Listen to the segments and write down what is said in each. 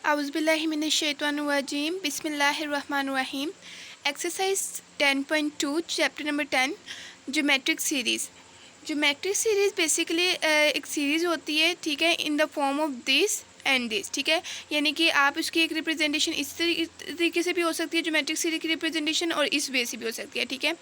आउज़ुबिल्लाहिमिनश्शैतानिर्रजीम बिस्मिल्लाहिर्रहमानिर्रहीम। Exercise 10.2 chapter number 10 geometric series. Geometric series basically एक series होती है, ठीक है, इन the form of this and this, ठीक है। यानी कि आप उसकी एक रिप्रेजेंटेशन इस तरीके से भी हो सकती है ज्योमेट्रिक सीरीज़ की रिप्रेजेंटेशन, और इस वे से भी हो सकती है, ठीक है।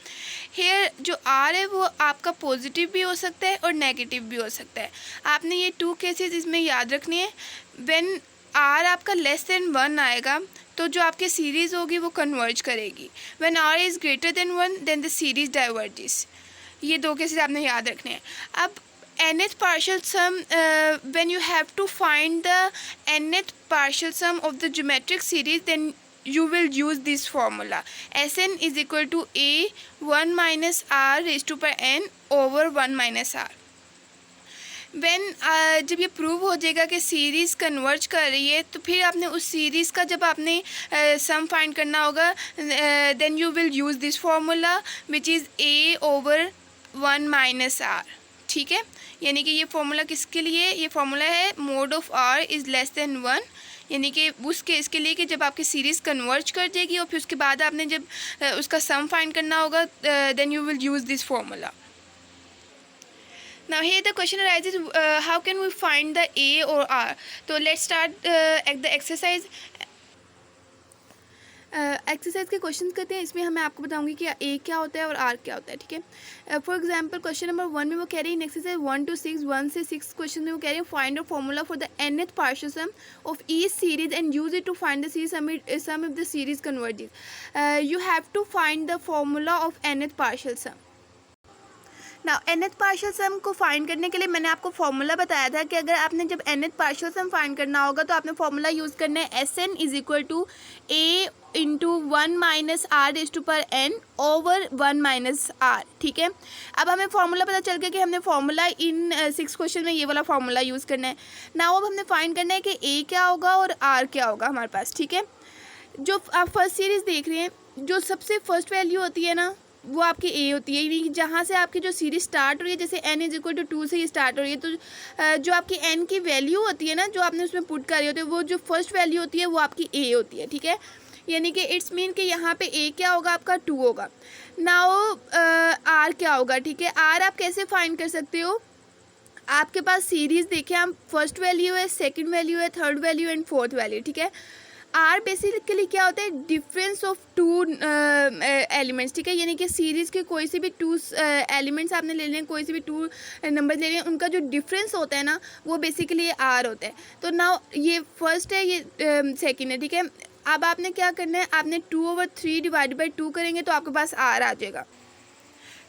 हेयर जो आर है वो आपका पॉजिटिव भी हो सकता है और नेगेटिव भी हो सकता है। आपने ये टू केसेस इसमें याद रखने हैं। व्हेन आर आपका लेस देन 1 आएगा तो जो आपकी सीरीज़ होगी वो कन्वर्ज करेगी। When R is greater than 1 then the series diverges. ये दो केसेस आपने याद रखने हैं। अब nth partial sum, when you have to find the nth partial sum of the geometric series, then you will use this formula. Sn is equal to a 1 minus r raised to power n over 1 minus r. जब ये prove हो जाएगा कि series converge कर रही है, तो फिर आपने उस सीरीज़ का जब आपने सम फाइंड करना होगा, then you will use this formula which is a over 1 minus r, ठीक है। यानी कि ये फार्मूला किसके लिए, ये फार्मूला है mode of r is less than 1, यानी कि उस केस के लिए कि जब आपकी सीरीज़ कन्वर्ज कर जाएगी और फिर उसके बाद आपने जब उसका सम फाइंड करना होगा, then you will use this formula. Now here the question arises, how can we find the A or R? So let's start at the exercise. Exercise के क्वेश्चन करते हैं। इसमें मैं आपको बताऊंगी कि ए क्या होता है और आर क्या होता है, ठीक है। फॉर एग्जांपल क्वेश्चन नंबर 1 में वो कह रही है, एक्सरसाइज 1 to 6, 1 से 6 क्वेश्चन में वो कह रही है find a formula for the nth partial sum of each series and use it to find the series sum if the series converges. You have to find the formula of nth partial sum. Now nth partial sum को find करने के लिए मैंने आपको formula बताया था कि अगर आपने जब nth पार्शियल सम फाइंड करना होगा तो आपने फॉर्मूला यूज़ करना है Sn is equal to a into 1 minus R raise to power n over 1 minus R, ठीक है। अब हमें फार्मूला पता चल गया कि हमने फार्मूला इन 6 क्वेश्चन में ये वाला फार्मूला यूज़ करना है। नाउ अब हमने फाइंड करना है कि a क्या होगा और r क्या होगा हमारे पास, ठीक है। जो आप फर्स्ट सीरीज़ देख रहे हैं, जो सबसे फर्स्ट वैल्यू होती है ना, वो आपकी ए होती है, यानी जहाँ से आपकी जो सीरीज स्टार्ट हो रही है, जैसे n इज इक्वल टू 2 से ये स्टार्ट हो रही है, तो जो आपकी n की वैल्यू होती है ना, जो आपने उसमें पुट करी होती है, वो जो फर्स्ट वैल्यू होती है वो आपकी a होती है, ठीक है। यानी कि इट्स मीन कि यहाँ पे a क्या होगा, आपका 2 होगा। नाउ r क्या होगा, ठीक है। r आप कैसे फाइंड कर सकते हो, आपके पास सीरीज़ देखिए, हम फर्स्ट वैल्यू है, सेकेंड वैल्यू है, third value and fourth value, ठीक है। आर बेसिकली क्या होता है, डिफरेंस ऑफ टू एलिमेंट्स, ठीक है। यानी कि सीरीज़ के कोई से भी टू एलिमेंट्स आपने ले लें, कोई से भी टू नंबर ले लें, उनका जो डिफरेंस होता है ना, वो बेसिकली आर होता है। तो नाउ ये फर्स्ट है, ये सेकंड है, ठीक है। अब आपने क्या करना है, आपने 2/3 डिवाइड बाई 2 करेंगे तो आपके पास आर आ जाएगा।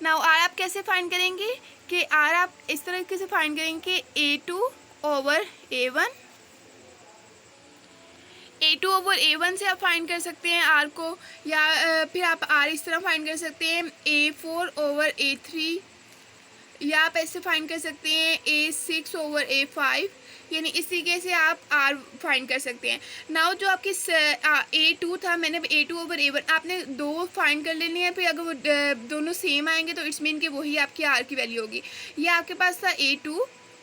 नाउ आर आप कैसे फाइंड करेंगे कि आर आप इस तरीके से फाइंड करेंगे कि A2/A1, A2/A1 से आप फाइंड कर सकते हैं आर को, या फिर आप आर इस तरह फाइंड कर सकते हैं A4/A3, या आप ऐसे फाइंड कर सकते हैं A6/A5, यानी इस तरीके से आप आर फाइंड कर सकते हैं। नाउ जो आपकी A2 था, मैंने A2/A1 आपने दो फाइंड कर लेनी है, फिर अगर वो दोनों सेम आएंगे तो इट्स मीन कि वही आपकी आर की वैल्यू होगी। ये आपके पास था A2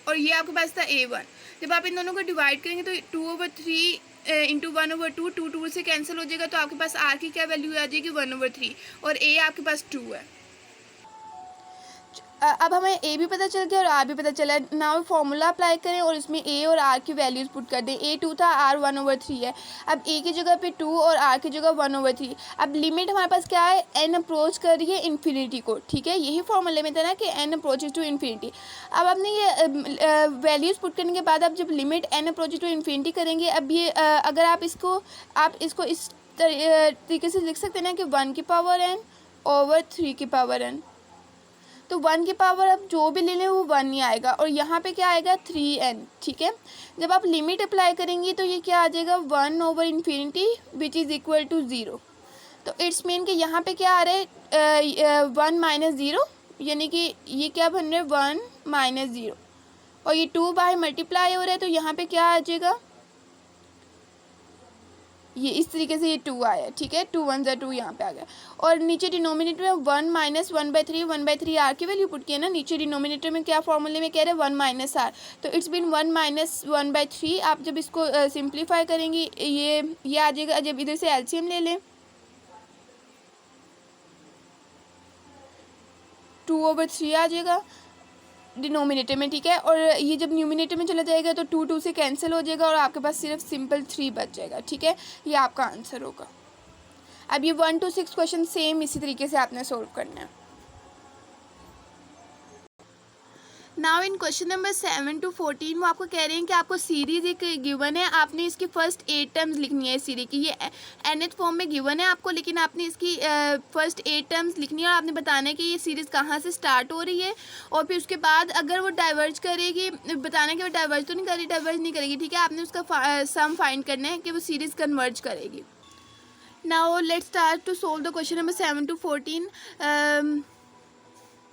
और ये आपके पास था A1। जब आप इन दोनों को डिवाइड करेंगे तो 2/3 इंटू 1/2, 2 से कैंसिल हो जाएगा, तो आपके पास आर की क्या वैल्यू आ जाएगी, 1/3, और ए आपके पास 2 है। अब हमें ए भी पता चल गया और आर भी पता चला। नाउ फार्मूला अप्लाई करें और इसमें ए और आर की वैल्यूज़ पुट कर दें। A2 था, आर 1/3 है। अब ए की जगह पे 2 और आर की जगह 1/3। अब लिमिट हमारे पास क्या है, n अप्रोच कर रही है इन्फिनिटी को, ठीक है। यही फार्मूले में था ना कि n अप्रोचेज टू इन्फिनिटी। अब आपने ये वैल्यूज़ पुट करने के बाद अब जब limit n approaches to infinity करेंगे, अब ये अगर आप इसको इस तरीके से लिख सकते हैं ना कि 1 की पावर n ओवर 3 की पावर n। तो 1 की पावर अब जो भी ले लें वो 1 ही आएगा, और यहाँ पे क्या आएगा 3n, ठीक है। जब आप लिमिट अप्लाई करेंगी तो ये क्या आ जाएगा, 1/इन्फिनिटी विच इज़ इक्वल टू 0। तो इट्स मीन कि यहाँ पे क्या आ रहा है, 1 माइनस 0, यानी कि ये क्या बन रहा है, 1 माइनस 0, और ये 2 बाय मल्टीप्लाई हो रहा है, तो यहाँ पे क्या आ जाएगा, ये इस तरीके से ये 2 आया, ठीक है, 2 1 2 यहाँ पे आ गया। और नीचे डिनोमिनेटर में 1 माइनस 1/3 आर की वैल्यू पुट किया ना, नीचे डिनोमिनेटर में क्या फॉर्मूले में कह रहे हैं 1 माइनस आर, तो इट्स बीन 1 माइनस 1/3। आप जब इसको सिंप्लीफाई करेंगी ये आ जाएगा, जब इधर से एलसीएम ले लें 2/3 आ जाएगा डिनोमिनेटर में, ठीक है। और ये जब न्यूमिनेटर में चला जाएगा तो 2 2 से कैंसिल हो जाएगा और आपके पास सिर्फ सिंपल 3 बच जाएगा, ठीक है। ये आपका आंसर होगा। अब ये 1 to 6 क्वेश्चन सेम इसी तरीके से आपने सोल्व करना है। Now in question number 7 to 14 वो आपको कह रहे हैं कि आपको सीरीज एक गिवन है, आपने इसकी फर्स्ट 8 टर्म्स लिखनी है सीरीज की। ये nth फॉर्म में गिवन है आपको, लेकिन आपने इसकी फर्स्ट 8 टर्म्स लिखनी है और आपने बताना है कि ये सीरीज़ कहाँ से स्टार्ट हो रही है, और फिर उसके बाद अगर वो डाइवर्ज करेगी, बताना है कि वो डाइवर्ज तो नहीं करेगी, डाइवर्ज नहीं करेगी, ठीक है। आपने उसका सम फाइंड करना है कि वो सीरीज़ कन्वर्ज करेगी। Now let's start to solve the question number 7 to 14।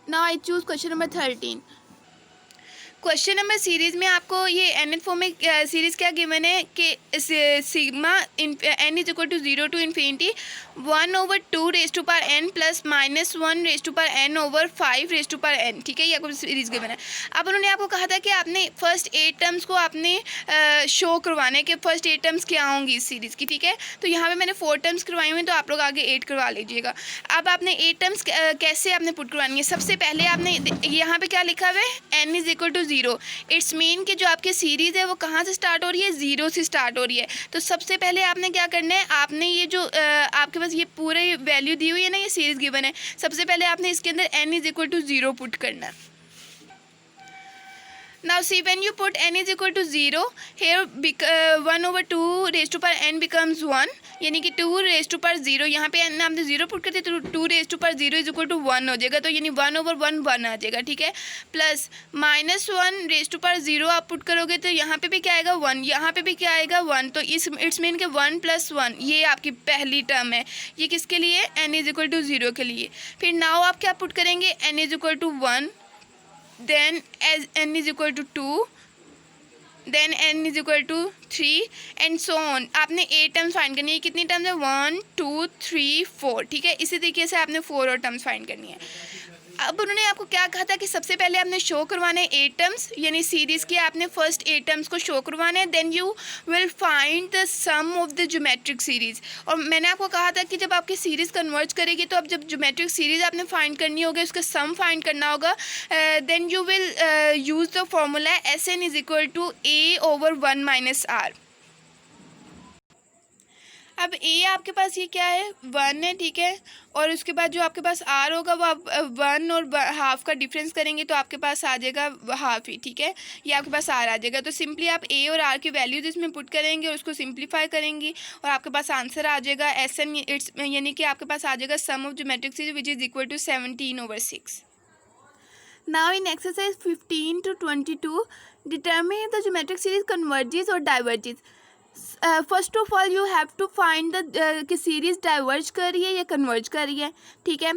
Now I choose question number 13। Question number series में आपको ये एन फॉर्म में सीरीज़ क्या गिवन है कि sigma n is equal to 0 to infinity 1/2 raise to power n plus -1 raise to power n over 5 raise to power n, ठीक है। ये आपको सीरीज़ गिवन है। अब उन्होंने आपको कहा था कि आपने फर्स्ट 8 टर्म्स को आपने शो करवाना है कि फर्स्ट 8 टर्म्स क्या होंगी इस सीरीज़ की, ठीक है। तो यहाँ पे मैंने 4 टर्म्स करवाई हुई हैं, तो आप लोग आगे 8 करवा लीजिएगा। अब आपने 8 टर्म्स कैसे आपने पुट करवानी है। सबसे पहले आपने यहाँ पे क्या लिखा हुआ है, n is equal to 0। It's mean कि जो आपकी सीरीज़ है वो कहाँ से स्टार्ट हो रही है, 0 से स्टार्ट हो रही है। तो सबसे पहले आपने क्या करना है, आपने ये जो आपके पास ये पूरे वैल्यू दी हुई है ना, ये सीरीज़ गिवन है, सबसे पहले आपने इसके अंदर n is equal to 0 put करना है। Now see, when you put n is equal to 0, here 1/2 raised to power n becomes 1, यानी कि 2 raised to power 0, यहाँ पे n आपने 0 पुट करते तो 2 raised to power 0 is equal to 1 हो जाएगा, तो यानी 1/1 1 आ जाएगा, ठीक है। प्लस -1 raised to power 0 आप पुट करोगे तो यहाँ पे भी क्या आएगा 1, यहाँ पे भी क्या आएगा 1, तो इट्स मीन के 1 + 1 ये आपकी पहली टर्म है। ये किसके लिए, n इज इक्वल टू 0 के लिए। फिर नाउ आप क्या पुट करेंगे, n is equal to 1, then as n is equal to 2, then n is equal to 3 and so on। आपने 8 टर्म्स फाइंड करनी है। कितनी टर्म्स है, 1 2 3 4, ठीक है। इसी तरीके से आपने 4 और टर्म्स फाइंड करनी है। अब उन्होंने आपको क्या कहा था कि सबसे पहले आपने शो करवाना है 8 टर्म्स, यानी सीरीज़ के आपने फर्स्ट 8 टर्म्स को शो करवाना है, then you will find the sum of the geometric series. और मैंने आपको कहा था कि जब आपकी सीरीज़ कन्वर्ज करेगी तो अब जब ज्योमेट्रिक सीरीज़ आपने फाइंड करनी होगी, उसका सम फाइंड करना होगा, then you will use the formula Sn is equal to a/1 - r। अब a आपके पास ये क्या है, 1 है, ठीक है। और उसके बाद जो आपके पास r होगा वो आप 1 और हाफ का डिफरेंस करेंगे तो आपके पास आ जाएगा हाफ ही, ठीक है। ये आपके पास r आ जाएगा। तो सिंपली आप a और r की वैल्यूज इसमें पुट करेंगे और उसको सिंप्लीफाई करेंगी और आपके पास आंसर आ जाएगा Sn, इट्स यानी कि आपके पास आ जाएगा sum of geometric series which is equal to 17/6। Now in exercise 15 to 22, determine if the geometric series converges or diverges. First of all you have to find the कि series diverge कर रही है या कन्वर्ज कर रही है, ठीक है।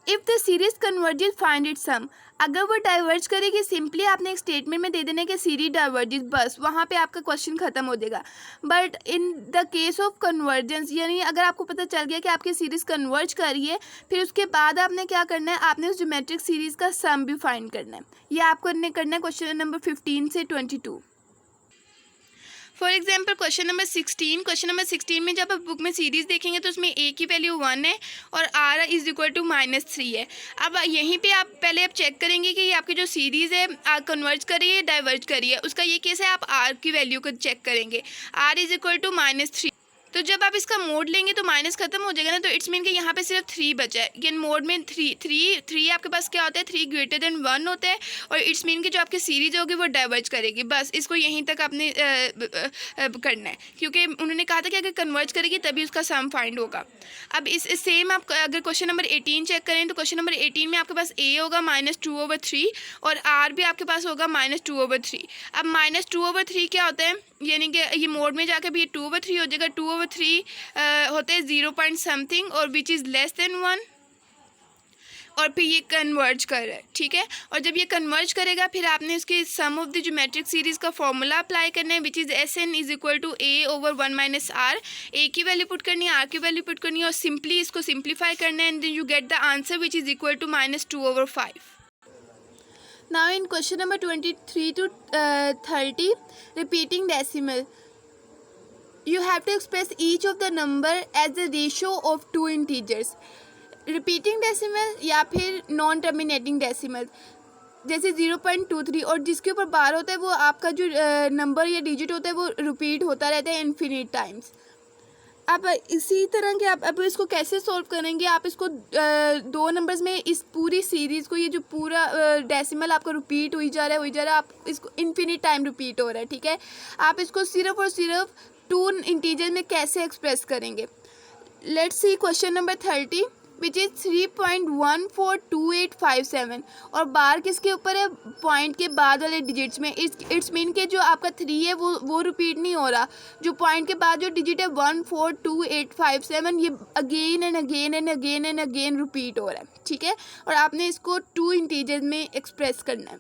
If the series converges find it sum. अगर वो डाइवर्ज करेगी, सिंपली आपने एक स्टेटमेंट में दे देना है कि सीरीज डाइवर्जेस, बस वहाँ पे आपका क्वेश्चन ख़त्म हो जाएगा। But in the case of convergence, यानी अगर आपको पता चल गया कि आपकी सीरीज़ कन्वर्ज कर रही है, फिर उसके बाद आपने क्या करना है, आपने उस ज्योमेट्रिक सीरीज़ का सम भी फाइंड करना है। ये आपको करना है क्वेश्चन नंबर 15 से 22। फॉर एग्जाम्पल क्वेश्चन नंबर 16 में जब आप बुक में सीरीज़ देखेंगे तो उसमें a की वैल्यू 1 है और r इज इक्वल टू -3 है। अब यहीं पे आप पहले आप चेक करेंगे कि ये आपकी जो सीरीज़ है कन्वर्ज कर रही है, डाइवर्ज कर रही है। उसका ये केस है, आप r की वैल्यू को चेक करेंगे, r इज इक्वल टू -3। तो जब आप इसका मोड लेंगे तो माइनस खत्म हो जाएगा ना, तो इट्स मीन कि यहाँ पे सिर्फ 3 बचा है। यानी मोड में 3 आपके पास क्या होता है, 3 ग्रेटर देन 1 होता है और इट्स मीन कि जो आपकी सीरीज होगी वो डाइवर्ज करेगी। बस इसको यहीं तक आपने करना है, क्योंकि उन्होंने कहा था कि अगर कन्वर्ज करेगी तभी उसका सम फाइंड होगा। अब इस सेम आप अगर क्वेश्चन नंबर 18 चेक करें तो क्वेश्चन नंबर 18 में आपके पास a होगा -2/3 और r भी आपके पास होगा -2/3। अब -2/3 क्या होता है, यानी कि ये मोड में जाकर भी ये 2/3 हो जाएगा। 2/3 होते हैं 0 पॉइंट समथिंग और विच इज़ लेस देन 1, और फिर ये कन्वर्ज कर रहा है, ठीक है। और जब ये कन्वर्ज करेगा फिर आपने इसके sum of the geometric series का फॉर्मूला अप्लाई करना है, which is SN is equal to A over 1 minus R. A की वैल्यू पुट करनी है, आर की वैल्यू पुट करनी है और सिंपली इसको सिंप्लीफाई करना है, and then you get the answer which is equal to -2 over 5। Now in question number 23 to 30, repeating decimal, you have to express each of the number as the ratio of two integers. Repeating decimal या फिर non terminating decimal, जैसे 0.23, और जिसके ऊपर बार होता है वो आपका जो नंबर या डिजिट होता है वो रिपीट होता रहता है इन्फिनिट टाइम्स। आप इसी तरह के आप अब इसको कैसे सॉल्व करेंगे, आप इसको दो नंबर्स में इस पूरी सीरीज़ को, ये जो पूरा डेसिमल आपका रिपीट हुई जा रहा है, आप इसको इन्फिनिट टाइम रिपीट हो रहा है, ठीक है। आप इसको सिर्फ और सिर्फ टू इंटीजर में कैसे एक्सप्रेस करेंगे। Let's see question number 30 which is 3.142857, और बार किसके ऊपर है, पॉइंट के बाद वाले डिजिट्स में। इट्स मीन के जो आपका 3 है वो रिपीट नहीं हो रहा, जो पॉइंट के बाद जो डिजिट है 142857 ये again and again and again and again repeat हो रहा है, ठीक है। और आपने इसको टू इंटीजर में एक्सप्रेस करना है।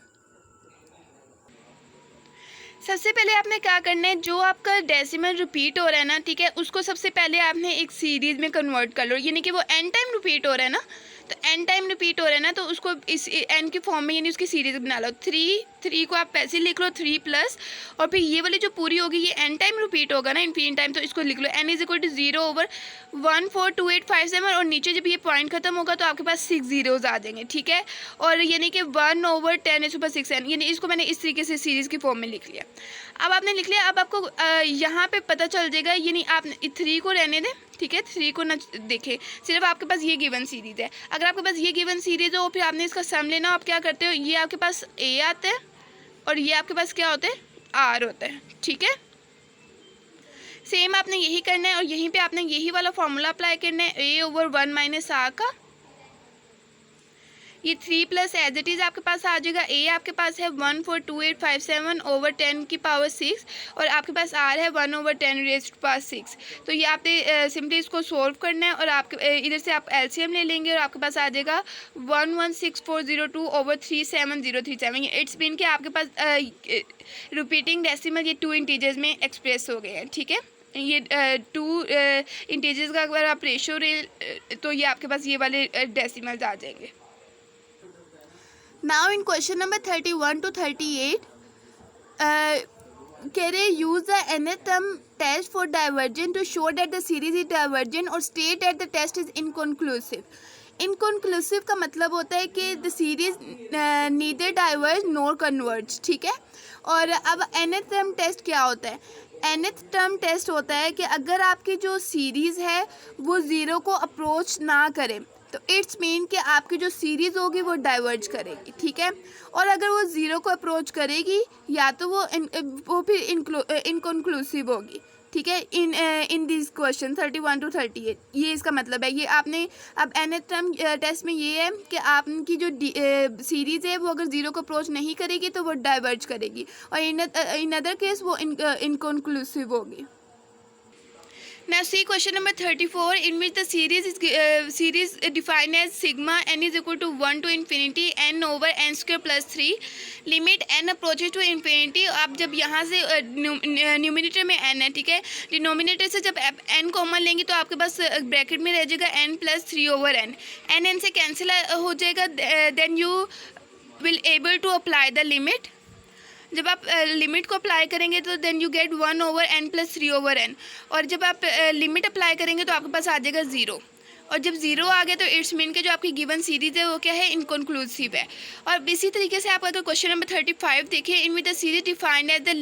सबसे पहले आपने क्या करना है, जो आपका डेसिमल रिपीट हो रहा है ना, ठीक है, उसको सबसे पहले आपने एक सीरीज़ में कन्वर्ट कर लो, यानी कि वो n टाइम रिपीट हो रहा है ना, तो n टाइम रिपीट हो रहा है ना, तो उसको इस n की फॉर्म में यानी उसकी सीरीज़ बना लो। 3 को आप पैसे लिख लो 3 प्लस, और फिर ये वाली जो पूरी होगी ये n टाइम रिपीट होगा ना, इन्फिनिट टाइम, तो इसको लिख लो n is equal to 0 over 142857, और नीचे जब ये पॉइंट खत्म होगा तो आपके पास 6 जीरोज़ आ जाएंगे, ठीक है। और यानी कि 1 ओवर 10⁻⁶n, यानी इसको मैंने इस तरीके से सीरीज़ की फॉर्म में लिख लिया। अब आपने लिख लिया, अब आपको यहाँ पे पता चल जाएगा, यानी आप 3 को रहने दें, ठीक है, 3 को ना देखें, सिर्फ आपके पास ये गिवन सीरीज़ है। अगर आपके पास ये गिवन सीरीज़ हो फिर आपने इसका सम लेना, आप क्या करते हो, ये आपके पास A आता है और ये आपके पास क्या होता है, R होता है, ठीक है। सेम आपने यही करना है और यहीं पे आपने यही वाला फॉर्मूला अप्लाई करना है, A ओवर 1 माइनस आर का। ये 3 प्लस एज इट इज़ आपके पास आ जाएगा। A आपके पास है 142857 ओवर 10 की पावर 6, और आपके पास R है 1 ओवर 10 रेज़्ड टू पावर 6। तो ये आपने सिंपली इसको सॉल्व करना है, और आपके इधर से आप LCM ले लेंगे और आपके पास आ जाएगा 116402 ओवर 37037। इट्स मीन कि आपके पास रिपीटिंग डेसिमल ये टू इंटीजर्स में एक्सप्रेस हो गए हैं, ठीक है। ये टू इंटीजर्स का अगर आप रेशो तो ये आपके पास ये वाले डेसिमल्स आ जाएंगे। Now in question number 31 to 38, कह रहे use the nth term test for divergent to show that the series is divergent or state that the test is inconclusive. इनकॉन्क्लूसिव का मतलब होता है कि the series neither diverge nor converge, ठीक है। और अब nth टर्म टेस्ट क्या होता है, nth टर्म टेस्ट होता है कि अगर आपकी जो सीरीज़ है वो ज़ीरो को अप्रोच ना करे तो इट्स मीन कि आपकी जो सीरीज़ होगी वो डाइवर्ज करेगी, ठीक है। और अगर वो ज़ीरो को अप्रोच करेगी या तो वो फिर इनकॉन्क्लूसिव होगी, ठीक है। इन दिस क्वेश्चन 31 to 38 ये इसका मतलब है। ये आपने अब nth टर्म टेस्ट में ये है कि आपकी जो सीरीज़ है वो अगर ज़ीरो को अप्रोच नहीं करेगी तो वो डाइवर्ज करेगी, और इन अदर केस वो इनकॉन्क्लूसिव होगी। Now see question number 34 in which the series defined as sigma n is equal to 1 to infinity n over n square plus 3 limit n approaches to infinity। आप जब यहाँ से numerator में n है, ठीक है, डिनोमिनेटर से जब n कॉमन लेंगे तो आपके पास ब्रैकेट में रह जाएगा n plus 3 over n, n से कैंसिल हो जाएगा। Then you will able to apply the limit. जब आप लिमिट को अप्लाई करेंगे तो then you get 1 over n plus 3 over n, और जब आप लिमिट अप्लाई करेंगे तो आपके पास आ जाएगा 0, और जब 0 आ गया तो इट्स मीन के जो आपकी गिवन सीरीज़ है वो क्या है, इनकॉन्क्लूसिव है। और इसी तरीके से आप अगर क्वेश्चन नंबर 35 देखिए, in with the series defined as the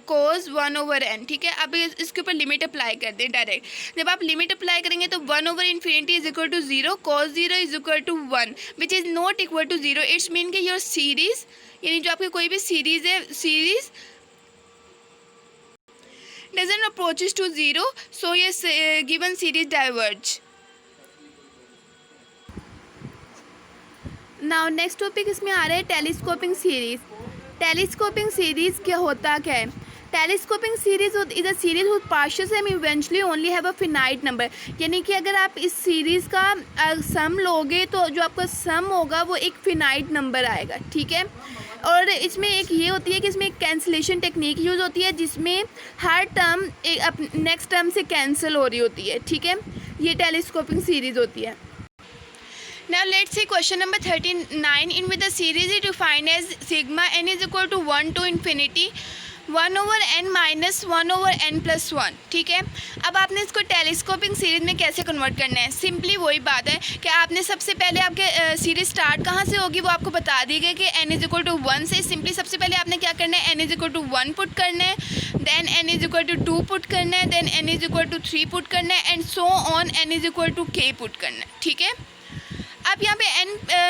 cos 1 over n, ठीक है। अब इसके ऊपर लिमिट अप्लाई कर दें डायरेक्ट। जब आप लिमिट अप्लाई करेंगे तो 1 over infinity is equal to 0, cos 0 is equal to 1 which is not equal to 0। It's mean के योर सीरीज़ यानी जो आपकी कोई भी सीरीज़ है, series doesn't approaches to 0, so yes given series diverge. Now next topic इसमें आ रहा है टेलीस्कोपिंग सीरीज़। टेलीस्कोपिंग सीरीज़ क्या होता क्या है, telescoping series is a series whose partial sum eventually only have a finite number, यानी कि अगर आप इस सीरीज़ का सम लोगे तो जो आपका सम होगा वो एक फिनाइट नंबर आएगा, ठीक है। और इसमें एक ये होती है कि इसमें एक कैंसिलेशन टेक्निक यूज़ होती है जिसमें हर टर्म एक नेक्स्ट टर्म से कैंसिल हो रही होती है, ठीक है। ये टेलीस्कोपिंग सीरीज़ होती है। Now let's see question number 39. In with the series is defined as sigma n is equal to 1 to infinity 1 over n minus 1 over n plus 1, ठीक है। अब आपने इसको टेलीस्कोपिंग सीरीज में कैसे कन्वर्ट करना है, सिंपली वही बात है कि आपने सबसे पहले आपके सीरीज स्टार्ट कहाँ से होगी वो आपको बता दी गई कि n इज इक्वल टू 1 से। सिंपली सबसे पहले आपने क्या करना है, n is equal to 1 put करना है, then n is equal to 2 put करना है, then n is equal to 3 put करना है, and so on n is equal to k put करना है, ठीक है। अब यहाँ पे n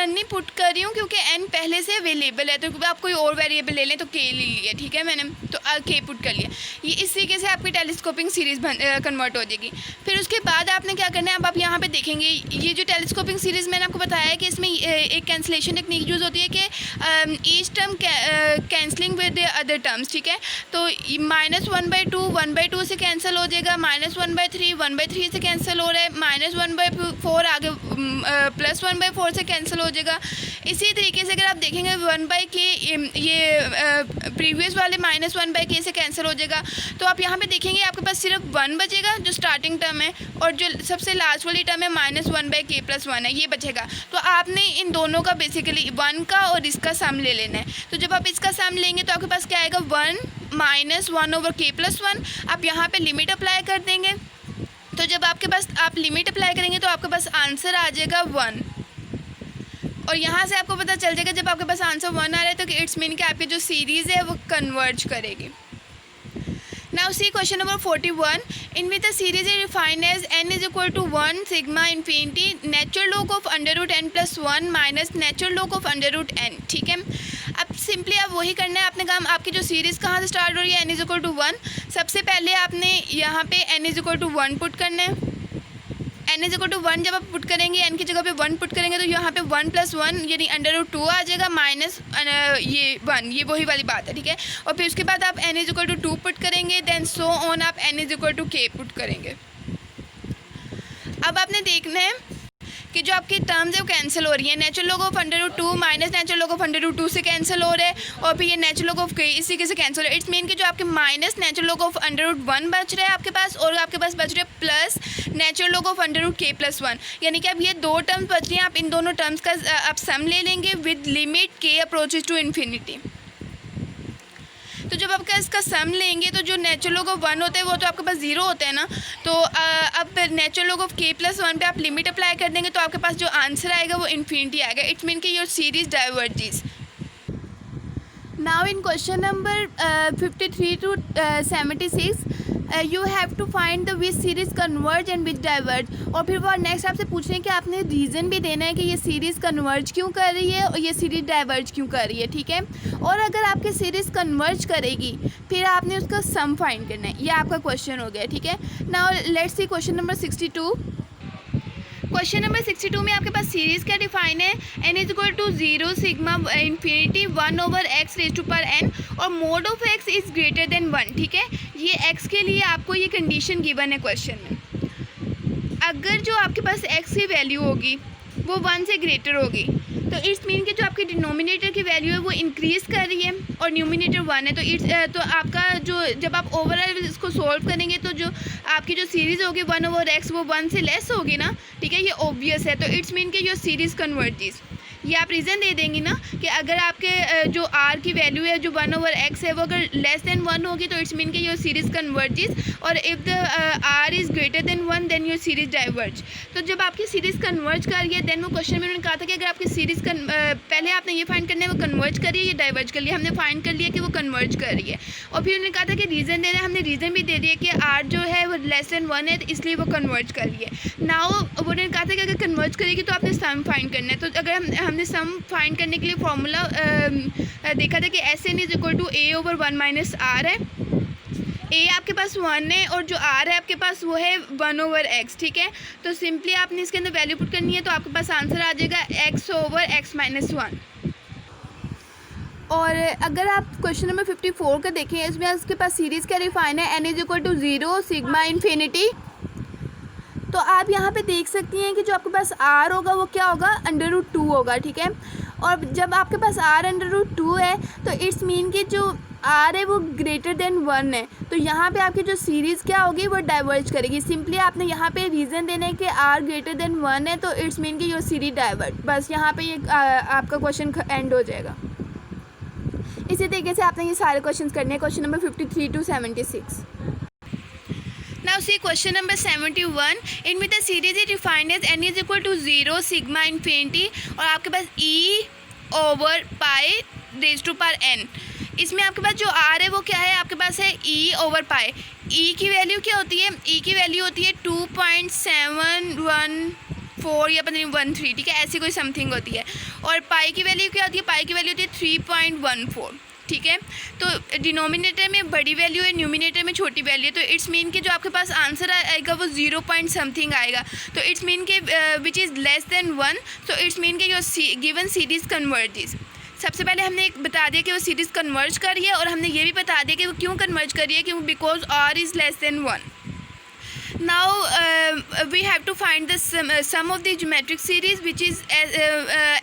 नहीं पुट कर रही हूँ क्योंकि n पहले से अवेलेबल है, तो आप कोई और वेरिएबल ले लें तो k ले लिया, ठीक है मैंने, तो k पुट कर लिया। ये इस तरीके से आपकी टेलीस्कोपिंग सीरीज़ कन्वर्ट हो जाएगी। फिर उसके बाद आपने क्या करना है, अब आप यहाँ पे देखेंगे ये जो टेलीस्कोपिंग सीरीज़ मैंने आपको बताया है कि इसमें एक कैंसिलेशन टेक्निक यूज़ होती है कि each term cancelling with other terms, ठीक है। तो -1/2 1/2 से कैंसिल हो जाएगा, -1/3 1/3 से कैंसिल हो रहा है, -1/4 आगे +1/4 से कैंसिल हो जाएगा। इसी तरीके से अगर आप देखेंगे 1/k ये प्रीवियस वाले -1/k से कैंसिल हो जाएगा। तो आप यहाँ पे देखेंगे आपके पास सिर्फ 1 बचेगा जो स्टार्टिंग टर्म है, और जो सबसे लास्ट वाली टर्म है -1/k + 1 है, ये बचेगा। तो आपने इन दोनों का बेसिकली 1 का और इसका सम ले लेना है। तो जब आप इसका सम लेंगे तो आपके पास क्या आएगा, 1 - 1 over k + 1। आप यहाँ पे लिमिट अप्लाई कर देंगे, तो जब आपके पास आप लिमिट अप्लाई करेंगे तो आपके पास आंसर आ जाएगा 1, और यहाँ से आपको पता चल जाएगा जब आपके पास आंसर 1 आ रहा है तो इट्स मीन कि आपकी जो सीरीज़ है वो कन्वर्ज करेगी। Now see question number 41. In which the series is defined as n is equal to 1 sigma infinity natural log of √n + 1 minus natural log of √n, ठीक है। अब सिंपली आप वही करना है, आपने काम आपकी जो सीरीज़ कहाँ से स्टार्ट हो रही है, n इज इक्वल टू 1। सबसे पहले आपने यहाँ पे n is equal to 1 put करना है। n इज इक्वल टू 1 जब आप पुट करेंगे, n की जगह पे 1 पुट करेंगे तो यहाँ पे 1 + 1 यानी √2 आ जाएगा, माइनस ये 1, ये वही वाली बात है, ठीक है। और फिर उसके बाद आप n is equal to 2 put करेंगे, देन सो ऑन आप n is equal to k put करेंगे। अब आपने देखना है कि जो आपकी टर्म्स है वो कैंसिल हो रही है, natural log of √2 minus natural log of √2 से कैंसिल हो रहा है, और फिर ये नेचुरल लॉग ऑफ k इसी के से कैंसिल हो रहा है। इट्स मीन कि जो आपके माइनस नेचुरल लॉग ऑफ √1 बच रहा है आपके पास, और आपके पास बच रहे हैं plus natural log of √k + 1, यानी कि अब ये दो टर्म्स बच रही हैं। आप इन दोनों टर्म्स का आप सम ले लेंगे with limit k approaches to infinity. तो जब आपका इसका सम लेंगे तो जो नेचुरल लॉग ऑफ 1 होता है वो तो आपके पास 0 होता है ना, तो अब नेचुरल लॉग ऑफ k + 1 पे आप लिमिट अप्लाई कर देंगे तो आपके पास जो आंसर आएगा वो इन्फिनिटी आएगा। इट्स मीन कि your series diverges. Now in question number 53 to 76 you have to find the which series converge and which diverge. और फिर वो नेक्स्ट आपसे पूछ रहे हैं कि आपने रीज़न भी देना है कि ये सीरीज़ कन्वर्ज क्यों कर रही है और ये सीरीज़ डाइवर्ज क्यों कर रही है, ठीक है। और अगर आपकी सीरीज़ कन्वर्ज करेगी फिर आपने उसका सम फाइंड करना है, ये आपका क्वेश्चन हो गया, ठीक है। Now let's see question number 62। Question number 62 में आपके पास सीरीज़ क्या डिफाइन है, n is equal to 0 sigma infinity 1 over x raise to power n और mod of x is greater than 1, ठीक है। ये x के लिए आपको ये कंडीशन गिवन है क्वेश्चन में। अगर जो आपके पास x की वैल्यू होगी वो 1 से ग्रेटर होगी तो इट्स मीन कि जो आपकी डिनोमिनेटर की वैल्यू है वो इंक्रीज़ कर रही है और न्यूमिनेटर 1 है, तो आपका जो जब आप ओवरऑल इसको सॉल्व करेंगे तो जो आपकी जो सीरीज़ होगी 1 over x वो 1 से लेस होगी ना, ठीक है, ये ऑब्वियस है। तो इट्स मीन कि योर सीरीज़ कन्वर्जेस। ये आप रीज़न दे देंगी ना कि अगर आपके जो r की वैल्यू है जो 1 over x है वो अगर लेस देन 1 होगी तो इट्स मीन कि योर सीरीज़ कन्वर्जेस, और if the r is greater than 1 then your series diverge. तो जब आपकी सीरीज़ कन्वर्ज कर रही है देन वो क्वेश्चन में उन्होंने कहा था कि अगर आपकी सीरीज़ पहले आपने ये फाइंड करना है वो कन्वर्ज कर रही है या डाइवर्ज कर रही है, हमने फाइंड कर लिया कि वो कन्वर्ज कर रही है। और फिर उन्होंने कहा था कि रीज़न दे रहे हैं, हमने रीज़न भी दे दिया कि r जो है वो लेस देन 1 है तो इसलिए वो कन्वर्ज कर रही है। नाउ उन्होंने कहा था कि अगर कन्वर्ज करेगी तो आपने सम फाइंड करना है। तो अगर हमने सम फाइंड करने के लिए फॉर्मूला देखा था कि SN is equal to a over 1 minus r है। a आपके पास 1 है और जो r है आपके पास वो है 1 over x, ठीक है। तो सिंपली आपने इसके अंदर वैल्यू पुट करनी है तो आपके पास आंसर आ जाएगा x over x - 1। और अगर आप क्वेश्चन नंबर 54 का देखें, इसमें उसके पास सीरीज़ क्या डिफाइन है, n is equal to 0 sigma infinity. तो आप यहाँ पे देख सकती हैं कि जो आपके पास r होगा वो क्या होगा, √2 होगा, ठीक है। और जब आपके पास r √2 है तो इट्स मीन कि जो r है वो ग्रेटर देन 1 है, तो यहाँ पे आपकी जो सीरीज़ क्या होगी वो डाइवर्ज करेगी। सिंपली आपने यहाँ पे रीज़न देना है कि r ग्रेटर देन 1 है, तो इट्स मीन कि योर सीरीज डाइवर्ज, बस यहाँ पे ये आपका क्वेश्चन एंड हो जाएगा। इसी तरीके से आपने ये सारे क्वेश्चन करने हैं, question number 53 to 76। Now see question number 71, in which the series is defined as n is equal to 0 sigma infinity और आपके पास e over pi raised to power n। इसमें आपके पास जो r है वो क्या है, आपके पास है e over pi। e की वैल्यू क्या होती है, e की वैल्यू होती है 2.714 या पता नहीं 13, ठीक है, ऐसी कोई समथिंग होती है। और पाई की वैल्यू क्या होती है, पाई की वैल्यू होती है 3.14, ठीक है। तो डिनोमिनेटर में बड़ी वैल्यू है, न्यूमिनेटर में छोटी वैल्यू है, तो इट्स मीन कि जो आपके पास आंसर आएगा वो 0 पॉइंट समथिंग आएगा, तो इट्स मीन के which is less than 1, so it's mean के योर गिवन सीरीज़ कन्वर्जेस। सबसे पहले हमने एक बता दिया कि वो सीरीज़ कन्वर्ज कर रही है, और हमने ये भी बता दिया कि वो क्यों कन्वर्ज कर रही है, क्यों, because r is less than 1। Now we have to find the sum of the geometric series which is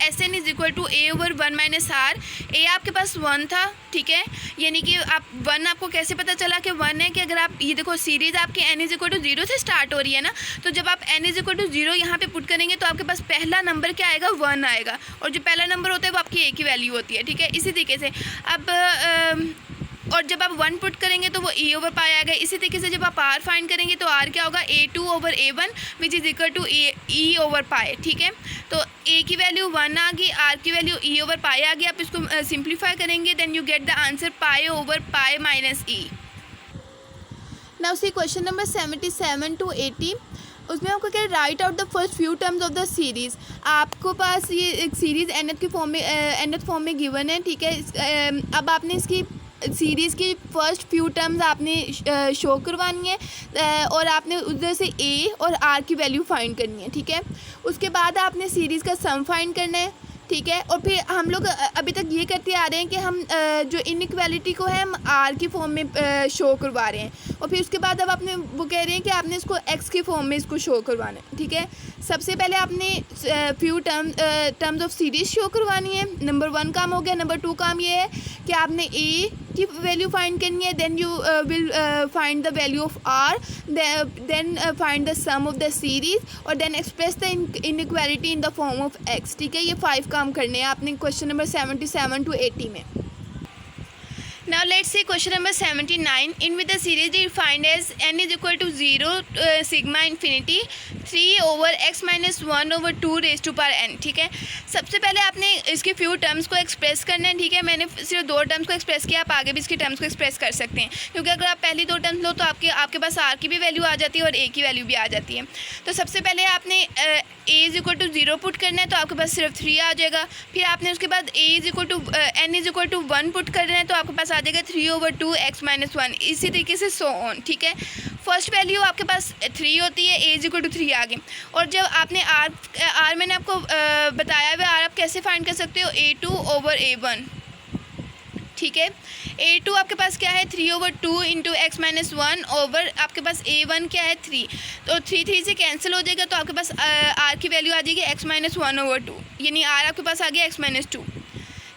Sn is equal to a over 1 minus r। a आपके पास 1 था, ठीक है, यानी कि आप 1, आपको कैसे पता चला कि 1 है, कि अगर आप ये देखो सीरीज़ आपकी n इज इक्वल टू 0 से स्टार्ट हो रही है ना, तो जब आप n इज इक्वल टू 0 यहाँ पे पुट करेंगे तो आपके पास पहला नंबर क्या आएगा, 1 आएगा, और जो पहला नंबर होता है वो आपकी a की वैल्यू होती है, ठीक है। इसी तरीके से अब और जब आप 1 पुट करेंगे तो वो e ओवर पाई आएगा। इसी तरीके से जब आप r फाइंड करेंगे तो r क्या होगा, a2 over a1 which is equal to e over pi, ठीक है। तो a की वैल्यू 1 आ गई, r की वैल्यू e ओवर पाई आ गई। आप इसको सिंप्लीफाई करेंगे, then you get the answer pi over pi minus e। Now see question number 77 to 80, उसमें आपको क्या, write out the first few terms of the series. आपको पास ये एक सीरीज़ nth की फॉर्म में nth फॉर्म में गिवन है, ठीक है। अब आपने इसकी सीरीज़ की फ़र्स्ट फ्यू टर्म्स आपने शो करवानी है, और आपने उधर से a और r की वैल्यू फाइंड करनी है, ठीक है। उसके बाद आपने सीरीज़ का सम फाइंड करना है, ठीक है। और फिर हम लोग अभी तक ये करते आ रहे हैं कि हम जो इनइक्वालिटी को है हम r की फॉर्म में शो करवा रहे हैं, और फिर उसके बाद अब आपने वो कह रहे हैं कि आपने इसको x की फॉर्म में इसको शो करवाना है, ठीक है। सबसे पहले आपने few terms of series show करवानी है। नंबर 1 काम हो गया। नंबर 2 काम ये है कि आपने a की वैल्यू फाइंड करनी है, then you will find the value of r, then find the sum of the series, और then express the inequality in the form of x, ठीक है। ये 5 काम करने हैं आपने क्वेश्चन नंबर 77 to 80 में। Now let's see question number 79, in which the series is defined as n is equal to 0 sigma infinity 3 over x minus 1 over 2 raised to power n, ठीक है। सबसे पहले आपने इसके फ्यू टर्म्स को express करना है, ठीक है। मैंने सिर्फ 2 टर्म्स को एक्सप्रेस किया, आप आगे भी इसके टर्म्स को एक्सप्रेस कर सकते हैं, क्योंकि अगर आप पहली 2 टर्म्स लो तो आपके पास r की भी वैल्यू आ जाती है और a की वैल्यू भी आ जाती है। तो सबसे पहले आपने a is equal to 0 put करना है, तो आपके पास सिर्फ 3 आ जाएगा। फिर आपने उसके बाद a is equal to n is equal to 1 put करना है, तो आपके पास आ जाएगा 3 over 2 x minus 1, इसी तरीके से सो ऑन, ठीक है। फर्स्ट वैल्यू आपके पास 3 होती है, a इज इक्वल टू 3 आ गई। और जब आपने r मैंने आपको बताया हुआ r आप कैसे फाइंड कर सकते हो, a2 over a1, ठीक है। a2 आपके पास क्या है, 3 over 2 into x minus 1 over आपके पास a1 क्या है 3, तो 3 से कैंसिल हो जाएगा, तो आपके पास r की वैल्यू आ जाएगी x माइनस 1 over 2, यानी r आपके पास आ गया x माइनस 2।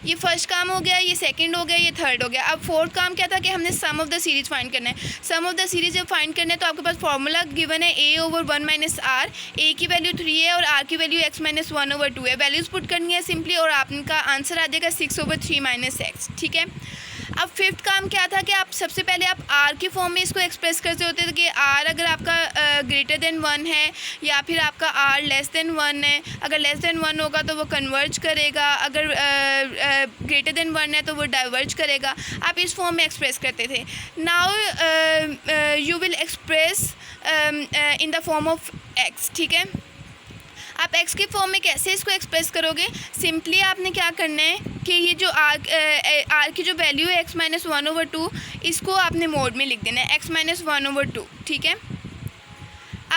ये फर्स्ट काम हो गया, ये सेकंड हो गया, ये थर्ड हो गया। अब फोर्थ काम क्या था कि हमने सम ऑफ द सीरीज़ फाइंड करना है। सम ऑफ द सीरीज़ जब फाइंड करना है तो आपके पास फार्मूला गिवन है a over 1 minus r, a की वैल्यू 3 है और r की वैल्यू x माइनस 1 ओवर 2 है। वैल्यूज़ पुट करनी है सिंपली, और आपका आंसर आ जाएगा 6 over 3 माइनस x, ठीक है। अब फिफ्थ काम क्या था कि आप सबसे पहले आप r की फॉर्म में इसको एक्सप्रेस करते होते थे कि r अगर आपका ग्रेटर देन 1 है या फिर आपका r लेस देन 1 है। अगर लेस देन 1 होगा तो वो कन्वर्ज करेगा, अगर ग्रेटर देन 1 है तो वो डाइवर्ज करेगा। आप इस फॉर्म में एक्सप्रेस करते थे। Now you will express in the form of x, ठीक है। आप x के फॉर्म में कैसे इसको एक्सप्रेस करोगे, सिंपली आपने क्या करना है कि ये जो r की जो वैल्यू है x माइनस 1 ओवर 2, इसको आपने मोड में लिख देना है x माइनस 1 ओवर 2, ठीक है।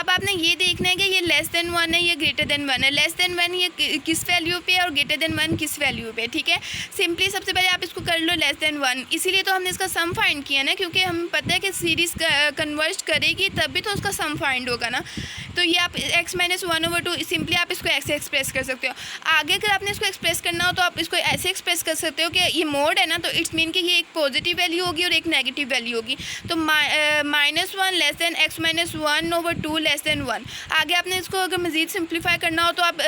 अब आपने ये देखना है कि ये लेस देन 1 है, ये ग्रेटर देन 1 है। लेस देन 1 ये किस वैल्यू पे है और ग्रेटर देन 1 किस वैल्यू पे, ठीक है। सिंपली सबसे पहले आप इसको कर लो लेस देन 1, इसीलिए तो हमने इसका सम फाइंड किया ना, क्योंकि हमें पता है कि सीरीज़ कन्वर्ज करेगी तभी तो उसका सम फाइंड होगा ना। तो ये आप x माइनस 1/2 सिंपली आप इसको ऐसे एक्सप्रेस कर सकते हो। आगे अगर आपने इसको एक्सप्रेस करना हो तो आप इसको ऐसे एक्सप्रेस कर सकते हो कि ये मोड है ना, तो इट्स मीन कि ये एक पॉजिटिव वैल्यू होगी और एक नेगेटिव वैल्यू होगी। तो -1 less than x minus 1/2 less than 1। आगे आपने इसको अगर मज़ीद सिंप्लीफाई करना हो तो आप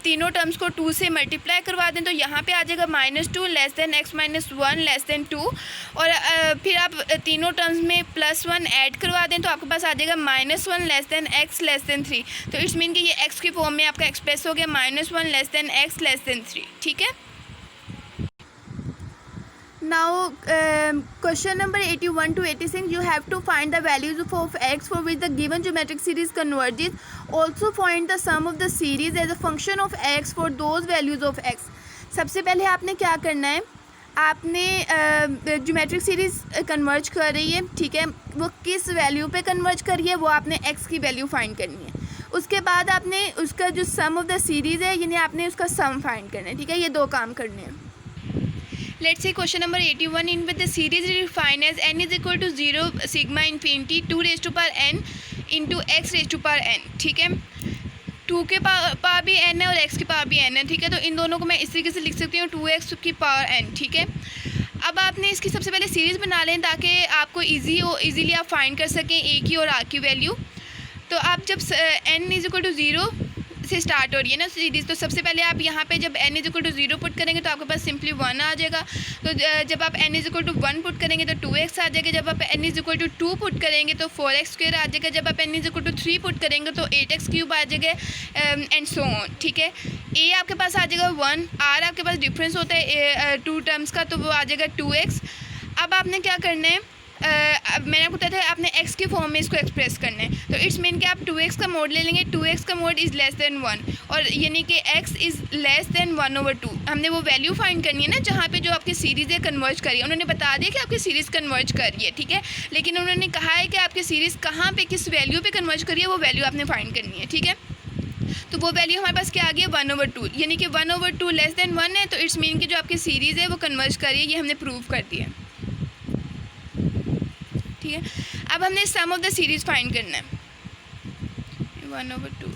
तीनों टर्म्स को 2 से मल्टीप्लाई करवा दें, तो यहाँ पे आ जाएगा -2 less than x minus 1 less than 2, और फिर आप तीनों टर्म्स में +1 ऐड करवा दें तो आपके पास आ जाएगा -1 less than x less than 3। तो इट्स मीन कि ये x की फॉर्म में आपका एक्सप्रेस हो गया -1 less than x less than 3, ठीक है। Now question number 81 to 86, you have to find the values of x for which the given geometric series converges. Also find the sum of the series as a function of x for those values of x. सबसे पहले आपने क्या करना है, आपने geometric series converge कर रही है, ठीक है, वो किस वैल्यू पे कन्वर्ज कर रही है वो आपने x की वैल्यू फाइंड करनी है। उसके बाद आपने उसका जो सम ऑफ द सीरीज़ है यानी आपने उसका सम फाइंड करना है, ठीक है। ये दो काम करने हैं। Let's say question number 81, in which the series is defined as n is equal to 0 sigma infinity 2 raised to power n into x raised to power n, ठीक है। 2 के पावर भी n है और x की पावर भी n है, ठीक है। तो इन दोनों को मैं इस तरीके से लिख सकती हूँ 2x की पावर n, ठीक है। अब आपने इसकी सबसे पहले सीरीज़ बना लें ताकि आपको ईजी हो, ईजीली आप फाइंड कर सकें a की और r की वैल्यू। तो आप जब n इज इक्वल टू 0 से स्टार्ट हो रही है ना सीरीज़, तो सबसे पहले आप यहाँ पे जब n is equal to 0 put करेंगे तो आपके पास सिंपली 1 आ जाएगा। तो जब आप n is equal to 1 put करेंगे तो 2x आ जाएगा। जब आप n is equal to 2 put करेंगे तो 4x स्क्वायर आ जाएगा। जब आप n is equal to 3 put करेंगे तो 8x क्यूब आ जाएगा, एंड सो ऑन, ठीक है। a आपके पास आ जाएगा 1, r आपके पास डिफरेंस होता है 2 टर्म्स का, तो वो आ जाएगा 2x। अब आपने क्या करना है, मैंने आपको बताया था आपने x की फॉर्म में इसको एक्सप्रेस करना है। तो इट्स मीन कि आप 2x का मोड ले लेंगे, 2x का मोड इज़ लेस देन 1, और यानी कि x इज़ लेस देन 1/2। हमने वो वैल्यू फाइंड करनी है ना जहाँ पे जो आपकी सीरीज़ है कन्वर्ज करी है। उन्होंने बता दिया कि आपकी सीरीज़ कन्वर्ज कर रही है, ठीक है, लेकिन उन्होंने कहा है कि आपकी सीरीज़ कहाँ पे किस वैल्यू पे कन्वर्ज करी है वो वैल्यू आपने फाइंड करनी है, ठीक है। तो वो वैल्यू हमारे पास क्या आ गई है 1/2, यानी कि 1/2 लेस देन 1 है। तो इट्स मीन कि जो आपकी सीरीज़ है वो कन्वर्ज कर रही है, ये हमने प्रूव कर दिया, ठीक है। अब हमने सम ऑफ द सीरीज़ फाइंड करना है 1/2